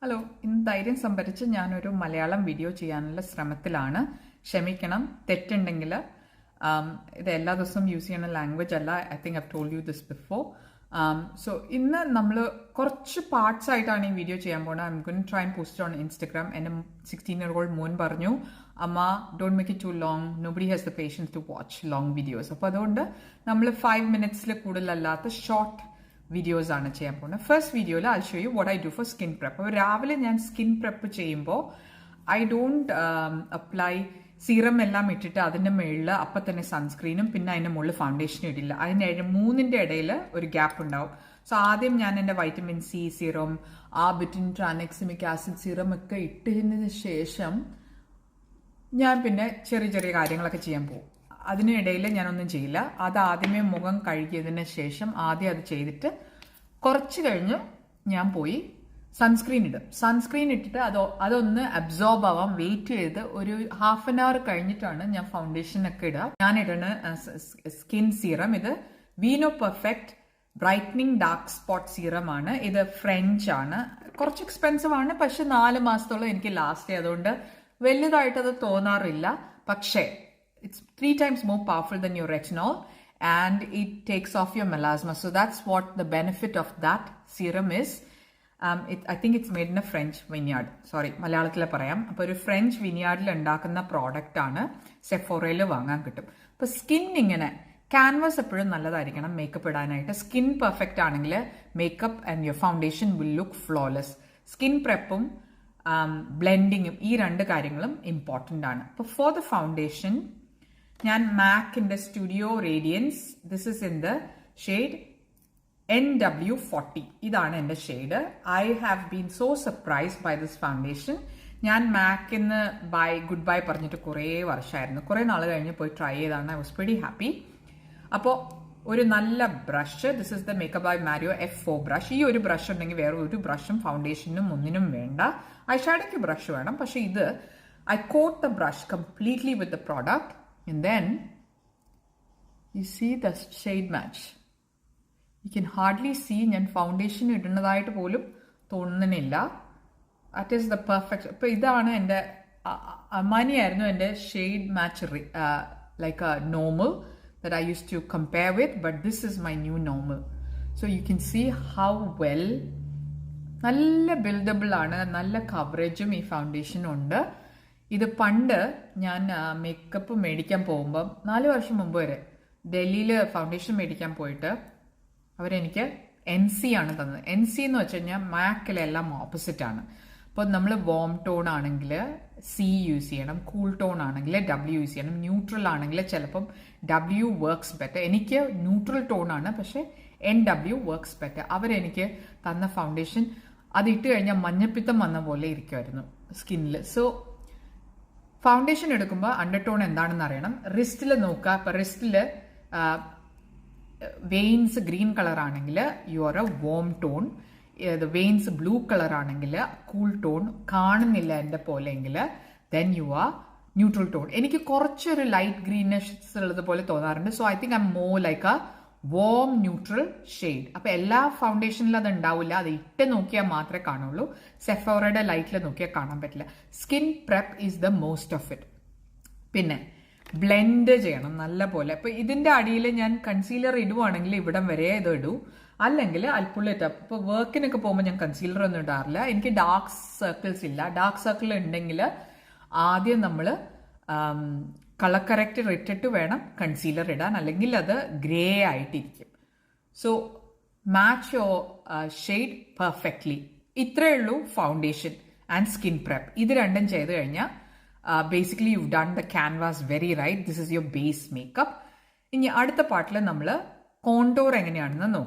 Hello, ഇന്ന് ധൈര്യം സംഭരിച്ച് ഞാനൊരു മലയാളം വീഡിയോ ചെയ്യാനുള്ള ശ്രമത്തിലാണ്. ക്ഷമിക്കണം, തെറ്റുണ്ടെങ്കിൽ. ഇത് എല്ലാ ദിവസവും യൂസ് ചെയ്യുന്ന ലാംഗ്വേജ് അല്ല. I think I told you this before. So ഇന്ന് നമ്മൾ കുറച്ച് പാർട്സ് ആയിട്ടാണ് ഈ വീഡിയോ ചെയ്യാൻ പോകുന്നത്. I am going try and post on Instagram. എൻ്റെ 16-year-old മോൻ പറഞ്ഞു, അമ്മ don't make it too long, nobody has the patience to watch long videos. അപ്പോൾ അതുകൊണ്ട് നമ്മൾ 5 minutes കൂടുതലല്ലാത്ത ഷോർട്ട് വീഡിയോസ് ആണ് ചെയ്യാൻ പോകുന്നത്. ഫസ്റ്റ് വീഡിയോയിൽ I show you what I do for skin prep. അപ്പോൾ രാവിലെ ഞാൻ സ്കിൻ പ്രെപ്പ് ചെയ്യുമ്പോൾ ഐ ഡോണ്ട് അപ്ലൈ സീറം എല്ലാം ഇട്ടിട്ട് അതിൻ്റെ മുകളിൽ അപ്പം തന്നെ സൺസ്ക്രീനും പിന്നെ അതിൻ്റെ മുകളിൽ ഫൗണ്ടേഷനും ഇടില്ല. അതിൻ്റെ മൂന്നിൻ്റെ ഇടയിൽ ഒരു ഗ്യാപ്പ് ഉണ്ടാവും. സോ ആദ്യം ഞാൻ എൻ്റെ vitamin C serum, arbutin, tranexamic acid serum ഒക്കെ ഇട്ടതിന് ശേഷം ഞാൻ പിന്നെ ചെറിയ ചെറിയ കാര്യങ്ങളൊക്കെ ചെയ്യാൻ പോകും. അതിനിടയിൽ ഞാനൊന്നും ചെയ്യില്ല. അത് ആദ്യമേ മുഖം കഴുകിയതിന് ശേഷം ആദ്യം അത് ചെയ്തിട്ട് കുറച്ച് കഴിഞ്ഞ് ഞാൻ പോയി സൺസ്ക്രീൻ ഇടും. സൺസ്ക്രീൻ ഇട്ടിട്ട് അതൊന്ന് അബ്സോർബ് ആവാം വെയിറ്റ് ചെയ്ത് ഒരു 1/2 hour കഴിഞ്ഞിട്ടാണ് ഞാൻ ഫൗണ്ടേഷൻ ഒക്കെ ഇടുക. ഞാൻ ഇടുന്ന സ്കിൻ സീറം ഇത് Aveeno perfect brightening dark spot serum ആണ്. ഇത് ഫ്രഞ്ച് ആണ്. കുറച്ച് എക്സ്പെൻസീവ് ആണ്, പക്ഷെ 4 മാസത്തോളം എനിക്ക് ലാസ്റ്റ് ചെയ്തുകൊണ്ട് വലുതായിട്ടത് തോന്നാറില്ല. പക്ഷേ it's 3 times more powerful than your retinol and it takes off your melasma. So that's what the benefit of that serum is. I think it's made in a French vineyard. Sorry, മലയാളത്തിൽ പറയാം. അപ്പോൾ ഒരു French വിനിയാർഡിൽ ഉണ്ടാക്കുന്ന product ആണ്. സെഫോറയിൽ വാങ്ങാൻ കിട്ടും. അപ്പോൾ skin ഇങ്ങനെ ക്യാൻവാസ് എപ്പോഴും നല്ലതായിരിക്കണം മേക്കപ്പ് ഇടാനായിട്ട്. സ്കിൻ പെർഫെക്റ്റ് ആണെങ്കിൽ makeup and your foundation will look flawless. Skin പ്രെപ്പും ബ്ലെൻഡിങ്ങും ഈ 2 കാര്യങ്ങളും ഇമ്പോർട്ടൻ്റ് ആണ്. അപ്പോൾ ഫോർ ദ ഫൗണ്ടേഷൻ ഞാൻ മാക്കിൻ്റെ studio radiance, this is in the shade NW40. ഇതാണ് എൻ്റെ shade. I have been so surprised by this foundation. ഞാൻ മാക്കിന്ന് ഗുഡ് ബൈ പറഞ്ഞിട്ട് കുറേ വർഷമായിരുന്നു. കുറേ നാൾ കഴിഞ്ഞ് പോയി ട്രൈ ചെയ്താണ്. I was very happy. അപ്പോൾ ഒരു നല്ല brush, this is the makeup by Mario F4 brush. ഈ ഒരു ബ്രഷ് ഉണ്ടെങ്കിൽ വേറെ ഒരു ബ്രഷും ഫൗണ്ടേഷനും ഒന്നിനും വേണ്ട. ഐഷാഡോയ്ക്ക് ബ്രഷ് വേണം, പക്ഷെ ഇത് I coat the brush completely with the product. And then you see the shade match. You can hardly see ഞാൻ ഫൗണ്ടേഷൻ ഇടുന്നതായിട്ട് പോലും തോന്നുന്നില്ല. That is the perfect. അപ്പോൾ ഇതാണ് എൻ്റെ അമാനിയായിരുന്നു എൻ്റെ shade match like A normal that I used to compare with, but this is my new normal. So you can see how well നല്ല buildable ആണ്, നല്ല കവറേജും ഈ ഫൗണ്ടേഷൻ ഉണ്ട്. ഇത് പണ്ട് ഞാൻ മേക്കപ്പ് മേടിക്കാൻ പോകുമ്പം 4 വർഷം മുമ്പ് വരെ ഡൽഹിയിൽ ഫൗണ്ടേഷൻ മേടിക്കാൻ പോയിട്ട് അവരെനിക്ക് NC ആണ് തന്നത്. NC എന്ന് വെച്ച് കഴിഞ്ഞാൽ മാക്കിലെല്ലാം ഓപ്പോസിറ്റ് ആണ്. അപ്പോൾ നമ്മൾ വോം ടോൺ ആണെങ്കിൽ C യൂസ് ചെയ്യണം, കൂൾ ടോൺ ആണെങ്കിൽ W യൂസ് ചെയ്യണം, ന്യൂട്രൽ ആണെങ്കിൽ ചിലപ്പം W വർക്ക്സ് ബെറ്റർ. എനിക്ക് ന്യൂട്രൽ ടോൺ ആണ്, പക്ഷേ NW വർക്ക്സ് ബെറ്റർ. അവരെനിക്ക് തന്ന ഫൗണ്ടേഷൻ അത് ഇട്ട് കഴിഞ്ഞാൽ മഞ്ഞപ്പിത്തം വന്ന പോലെ ഇരിക്കുമായിരുന്നു സ്കിന്നിൽ. സോ ഫൗണ്ടേഷൻ എടുക്കുമ്പോൾ അണ്ടർടോൺ എന്താണെന്ന് അറിയണം. റിസ്റ്റിൽ നോക്കുക. ഇപ്പം റിസ്റ്റിൽ വെയിൻസ് ഗ്രീൻ കളർ ആണെങ്കിൽ you are a warm tone. Veins blue colour ആണെങ്കിൽ കൂൾ ടോൺ. കാണുന്നില്ല എൻ്റെ പോലെയെങ്കിൽ then you are neutral tone. എനിക്ക് കുറച്ചൊരു ലൈറ്റ് ഗ്രീനിഷ് ഉള്ളത് പോലെ തോന്നാറുണ്ട്. So I think I'm more like a warm neutral shade. അപ്പോൾ എല്ലാ ഫൗണ്ടേഷനിലും അത് ഉണ്ടാവില്ല, അത് ഇട്ട് നോക്കിയാൽ മാത്രമേ കാണുള്ളൂ. സെഫോറയുടെ ലൈറ്റിൽ നോക്കിയാൽ കാണാൻ പറ്റില്ല. Skin prep is the most of it. പിന്നെ ബ്ലെൻഡ് ചെയ്യണം നല്ല പോലെ. അപ്പോൾ ഇതിൻ്റെ അടിയിൽ ഞാൻ കൺസീലർ ഇടുവാണെങ്കിൽ ഇവിടം വരെ ഇത് ഇടൂ, അല്ലെങ്കിൽ അൽപ്പുള്ളിട്ട്. ഇപ്പോൾ വർക്കിനൊക്കെ പോകുമ്പോൾ ഞാൻ കൺസീലർ ഒന്നും ഇടാറില്ല. എനിക്ക് ഡാർക്ക് സർക്കിൾസ് ഇല്ല. ഡാർക്ക് സർക്കിൾ ഉണ്ടെങ്കിൽ ആദ്യം നമ്മൾ കളർ കറക്റ്റർ ഇട്ടിട്ട് വേണം കൺസീലർ ഇടാൻ, അല്ലെങ്കിൽ അത് ഗ്രേ ആയിട്ടിരിക്കും. So match your shade perfectly. ഇത്രയേ ഉള്ളൂ ഫൗണ്ടേഷൻ ആൻഡ് സ്കിൻ പ്രെപ്പ്. ഇത് രണ്ടും ചെയ്ത് കഴിഞ്ഞാൽ basically you done the canvas very right. This is your base makeup. ഇനി അടുത്ത പാർട്ടിൽ നമ്മൾ കോണ്ടോർ എങ്ങനെയാണെന്ന് നോക്കാം.